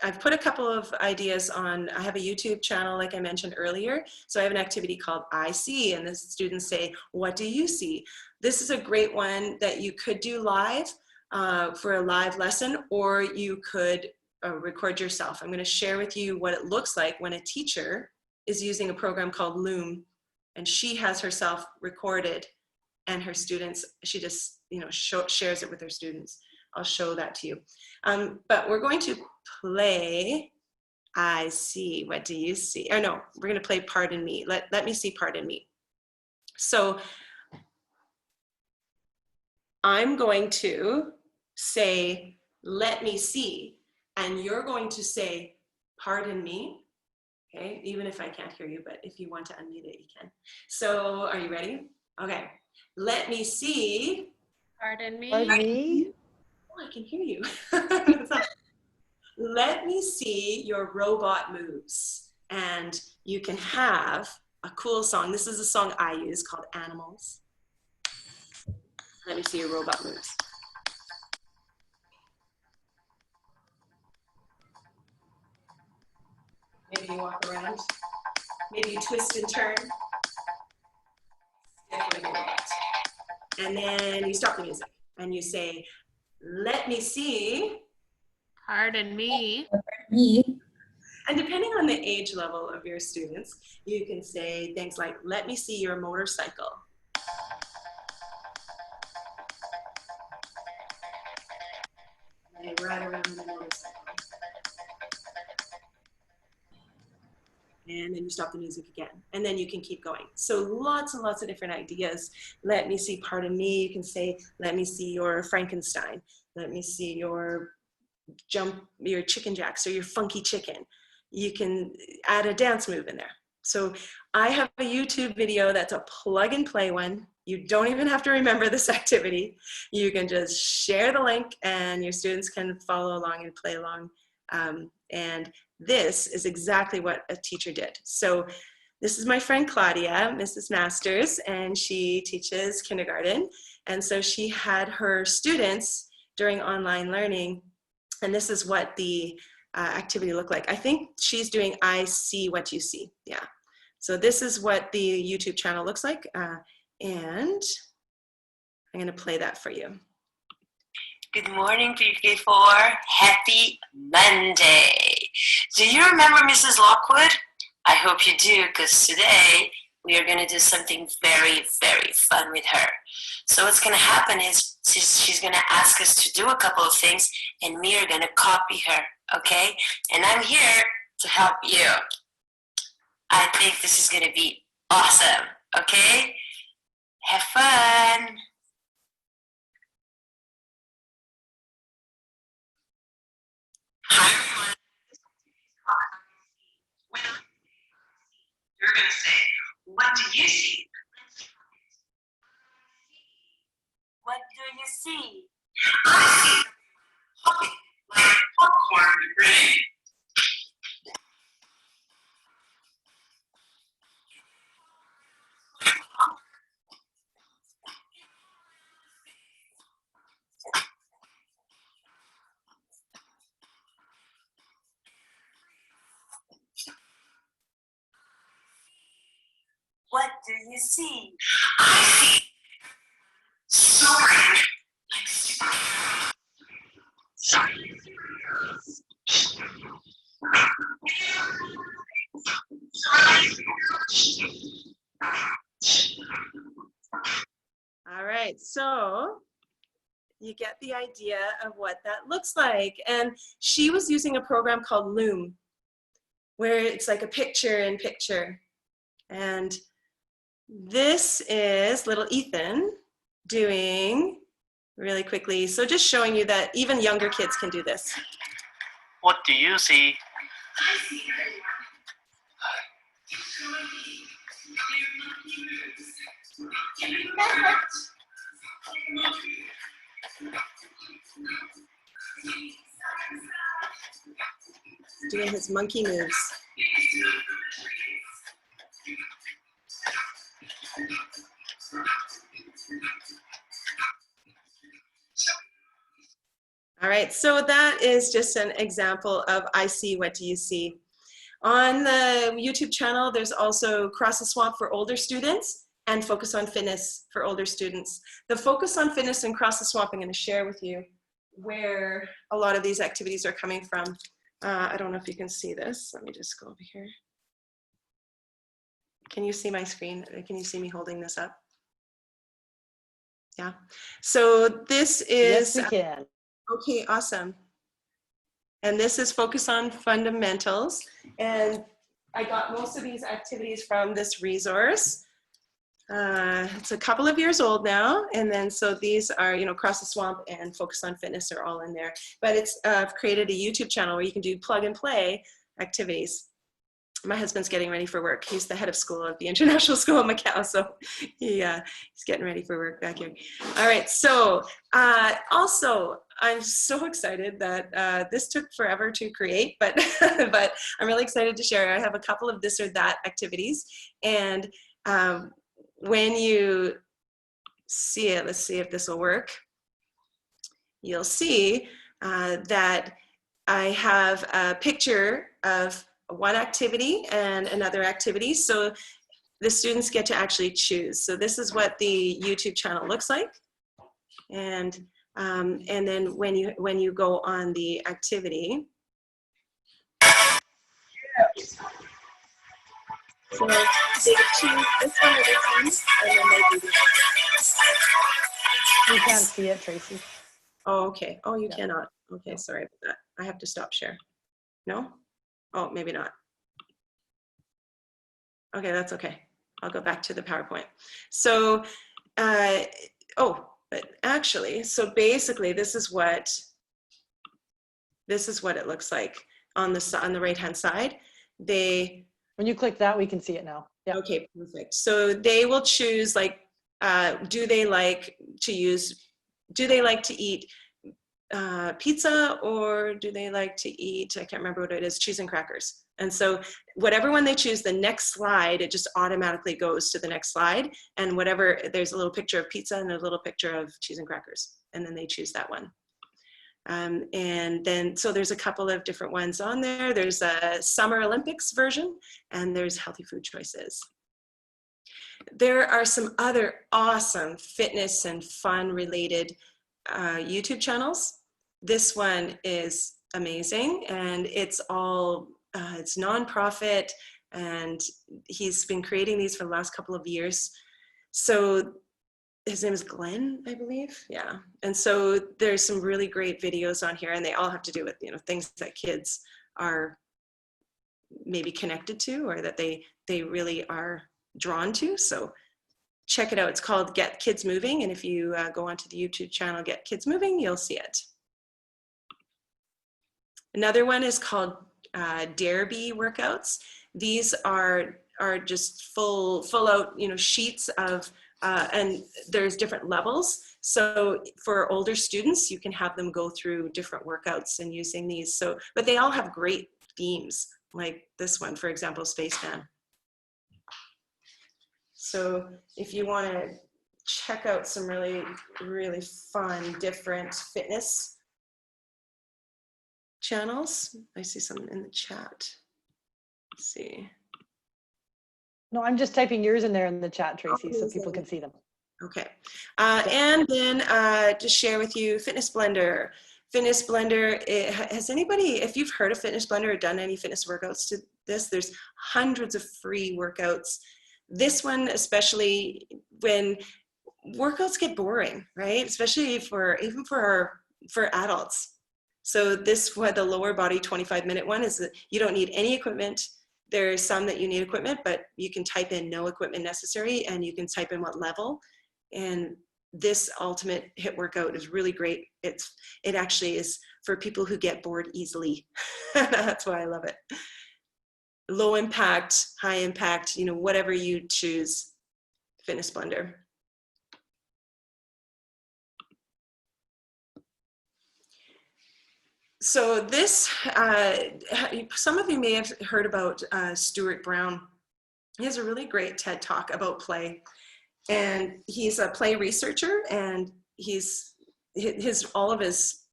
I've put a couple of ideas on. I have a YouTube channel, like I mentioned earlier. So I have an activity called I See, and the students say, what do you see? This is a great one that you could do live for a live lesson, or you could record yourself. I'm going to share with you what it looks like when a teacher is using a program called Loom, and she has herself recorded, and her students, she just shares it with her students. I'll show that to you. But we're going to play I See, what do you see? Oh no, we're going to play Pardon Me. Let me see, pardon me. So I'm going to say, let me see, and you're going to say, pardon me. Okay, even if I can't hear you, but if you want to unmute it, you can. So are you ready? Okay, let me see. Pardon me. Pardon me. Oh, I can hear you. Let me see your robot moves. And you can have a cool song. This is a song I use called Animals. Let me see your robot moves. Maybe you walk around. Maybe you twist and turn. And then you stop the music and you say, let me see. Pardon me. And depending on the age level of your students, you can say things like, let me see your motorcycle. And they ride around on the motorcycle. And then you stop the music again. And then you can keep going. So lots and lots of different ideas. Let me see, pardon me. You can say, let me see your Frankenstein. Let me see your chicken jacks or your funky chicken. You can add a dance move in there. So I have a YouTube video that's a plug and play one. You don't even have to remember this activity. You can just share the link and your students can follow along and play along. And this is exactly what a teacher did. So this is my friend Claudia, Mrs. Masters, and she teaches kindergarten. And so she had her students during online learning, and this is what the activity looked like. I think she's doing I See What You See. Yeah. So this is what the YouTube channel looks like. And I'm going to play that for you. Good morning, PK4. Happy Monday. Do you remember Mrs. Lockwood? I hope you do, because today we are going to do something very, very fun with her. So what's going to happen is she's going to ask us to do a couple of things, and we are going to copy her, okay? And I'm here to help you. I think this is going to be awesome, okay? Have fun. Hi, everyone. You're going to say, what do you see? What do you see? I see like popcorn grenade. What do you see? I see soaring. All right, so you get the idea of what that looks like. And she was using a program called Loom, where it's like a picture in picture. And this is little Ethan doing really quickly. So just showing you that even younger kids can do this. What do you see? Doing his monkey moves. All right, so that is just an example of I See, What Do You See? On the YouTube channel, there's also Cross the Swamp for older students and Focus on Fitness for older students. The Focus on Fitness and Cross the Swamp, I'm going to share with you where a lot of these activities are coming from. I don't know if you can see this. Let me just go over here. Can you see my screen? Can you see me holding this up? Yeah. So this is... Yes, we can. Okay, awesome. And this is Focus on Fundamentals. And I got most of these activities from this resource. It's a couple of years old now. And then so these are, you know, Cross the Swamp and Focus on Fitness are all in there. But it's I've created a YouTube channel where you can do plug and play activities. My husband's getting ready for work. He's the head of school of the International School of Macau, so he's getting ready for work back here. All right, so also, I'm so excited that this took forever to create, but, but I'm really excited to share. I have a couple of this or that activities, and when you see it, let's see if this will work, you'll see that I have a picture of one activity and another activity. So the students get to actually choose. So this is what the YouTube channel looks like. And then when you go on the activity, so they choose this one or this one, and then they do this. You can't see it, Tracy. Oh, okay. Oh, you Yeah. cannot. Okay, sorry about that. I have to stop share. No? Oh, maybe not. Okay, that's okay. I'll go back to the PowerPoint. So, but actually, so basically, this is what it looks like on the right-hand side. When you click that, we can see it now. Yeah. Okay, perfect. So they will choose like, do they like to eat pizza, or do they like to eat, I can't remember what it is, cheese and crackers. And so whatever one they choose, the next slide, it just automatically goes to the next slide. And whatever, there's a little picture of pizza and a little picture of cheese and crackers. And then they choose that one. And then, so there's a couple of different ones on there. There's a Summer Olympics version, and there's healthy food choices. There are some other awesome fitness and fun related YouTube channels. This one is amazing, and it's all, it's nonprofit, and he's been creating these for the last couple of years. So his name is Glenn, I believe. Yeah. And so there's some really great videos on here, and they all have to do with, you know, things that kids are maybe connected to, or that they really are drawn to. So check it out. It's called Get Kids Moving. And if you go onto the YouTube channel, Get Kids Moving, you'll see it. Another one is called Dare Be workouts. These are just full out, you know, sheets of and there's different levels. So for older students, you can have them go through different workouts and using these. So, but they all have great themes, like this one, for example, Spaceman. So if you want to check out some really, really fun, different fitness channels. I see some in the chat. Let's see. No, I'm just typing yours in there in the chat, Tracy, so Amazing. people can see them. Okay. And then to share with you Fitness Blender. Fitness Blender, has anybody, if you've heard of Fitness Blender or done any fitness workouts to this, there's hundreds of free workouts. This one, especially when workouts get boring, right? Especially even for adults. So this one, the lower body 25-minute one, is that you don't need any equipment. There's some that you need equipment, but you can type in no equipment necessary, and you can type in what level. And this ultimate HIIT workout is really great. It actually is for people who get bored easily. That's why I love it. Low impact, high impact, you know, whatever you choose, Fitness Blender. So this, some of you may have heard about Stuart Brown. He has a really great TED Talk about play. And he's a play researcher, and all of his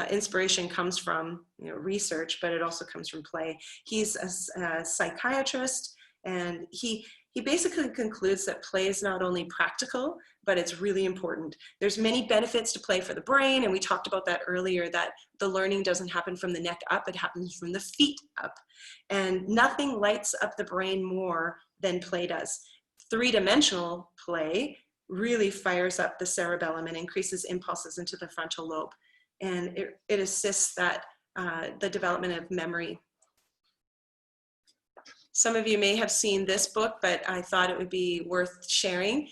inspiration comes from, you know, research, but it also comes from play. He's a psychiatrist, and he basically concludes that play is not only practical, but it's really important. There's many benefits to play for the brain, and we talked about that earlier, that the learning doesn't happen from the neck up, it happens from the feet up. And nothing lights up the brain more than play does. Three-dimensional play really fires up the cerebellum and increases impulses into the frontal lobe. And it assists the development of memory. Some of you may have seen this book, but I thought it would be worth sharing.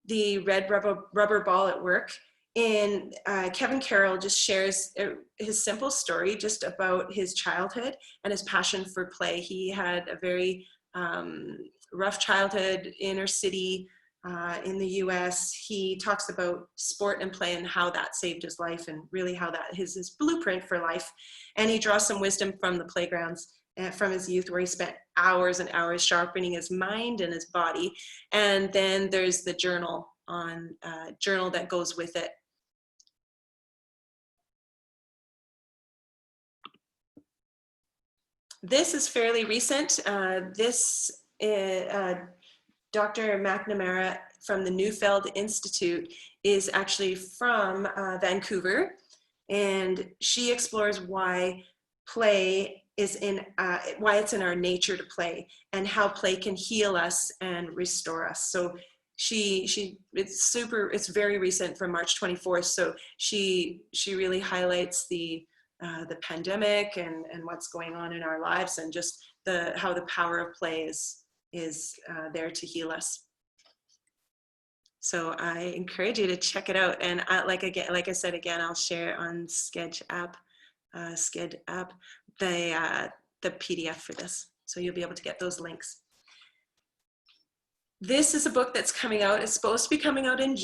The Red Rubber Ball at Work. And Kevin Carroll just shares his simple story just about his childhood and his passion for play. He had a very rough childhood, inner city in the US. He talks about sport and play and how that saved his life, and really how that is his blueprint for life. And he draws some wisdom from the playgrounds from his youth, where he spent hours and hours sharpening his mind and his body. And then there's the journal that goes with it. This is fairly recent. Dr. McNamara from the Neufeld Institute is actually from Vancouver, and she explores why play is why it's in our nature to play, and how play can heal us and restore us. So it's very recent, from March 24th. So she really highlights the pandemic and what's going on in our lives, and just how the power of play is there to heal us. So I encourage you to check it out. And like I said again, I'll share on Sked app, the PDF for this, so you'll be able to get those links. This is a book that's coming out. It's supposed to be coming out in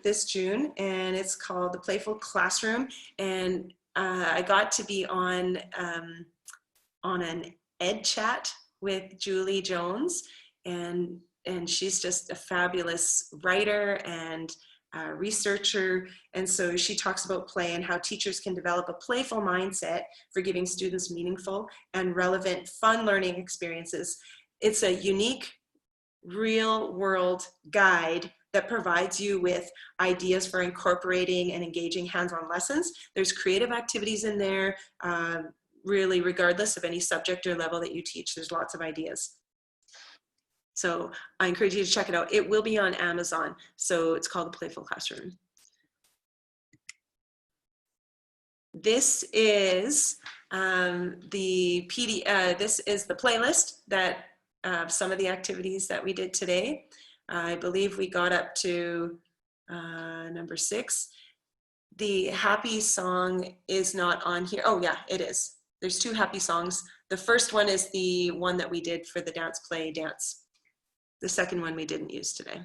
this June, and it's called The Playful Classroom. And I got to be on an Ed Chat with Julie Jones, and she's just a fabulous writer and researcher. And so she talks about play and how teachers can develop a playful mindset for giving students meaningful and relevant fun learning experiences. It's a unique, real world guide that provides you with ideas for incorporating and engaging hands-on lessons. There's creative activities in there, really regardless of any subject or level that you teach. There's lots of ideas. So I encourage you to check it out. It will be on Amazon. So it's called The Playful Classroom. This is this is the playlist that some of the activities that we did today. I believe we got up to number 6. The happy song is not on here. Oh yeah, it is. There's 2 happy songs. The first one is the one that we did for the dance play dance. The second one we didn't use today.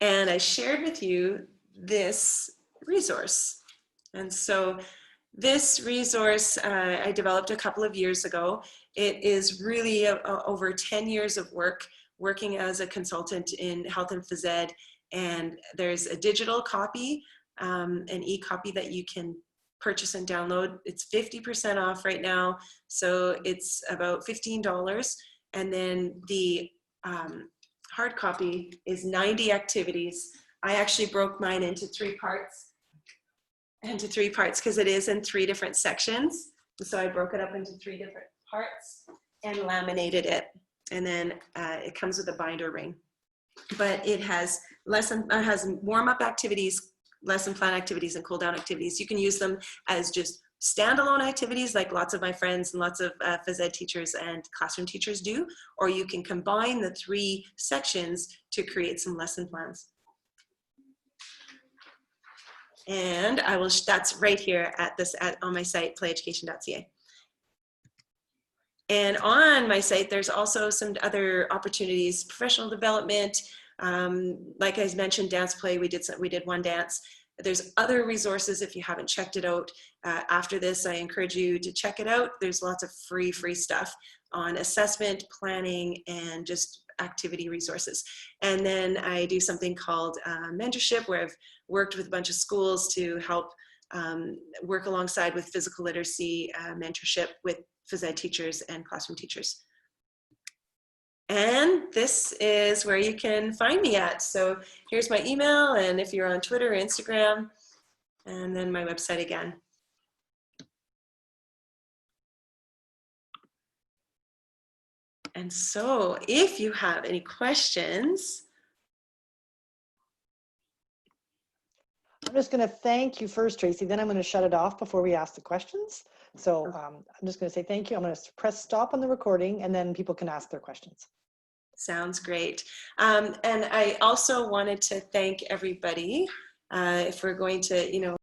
And I shared with you this resource. And so this resource I developed a couple of years ago. It is really over 10 years of working as a consultant in health and phys ed. And there's a digital copy, an e-copy that you can purchase and download. It's 50% off right now. So it's about $15. And then the hard copy is 90 activities. I actually broke mine into three parts because it is in 3 different sections. So I broke it up into 3 different parts and laminated it. And then it comes with a binder ring. But it has warm-up activities, lesson plan activities, and cool-down activities. You can use them as just standalone activities like lots of my friends and lots of phys ed teachers and classroom teachers do, or you can combine the 3 sections to create some lesson plans. And that's right here on my site, playeducation.ca. And on my site, there's also some other opportunities, professional development. Like I mentioned, dance play, we did one dance. There's other resources if you haven't checked it out. After this, I encourage you to check it out. There's lots of free stuff on assessment, planning, and just activity resources. And then I do something called mentorship, where I've worked with a bunch of schools to help work alongside with physical literacy mentorship with phys ed teachers and classroom teachers. And this is where you can find me at. So here's my email, and if you're on Twitter or Instagram, and then my website again. And so if you have any questions. I'm just going to thank you first, Tracy, then I'm going to shut it off before we ask the questions. So I'm just going to say thank you. I'm going to press stop on the recording, and then people can ask their questions. Sounds great. And I also wanted to thank everybody if we're going to,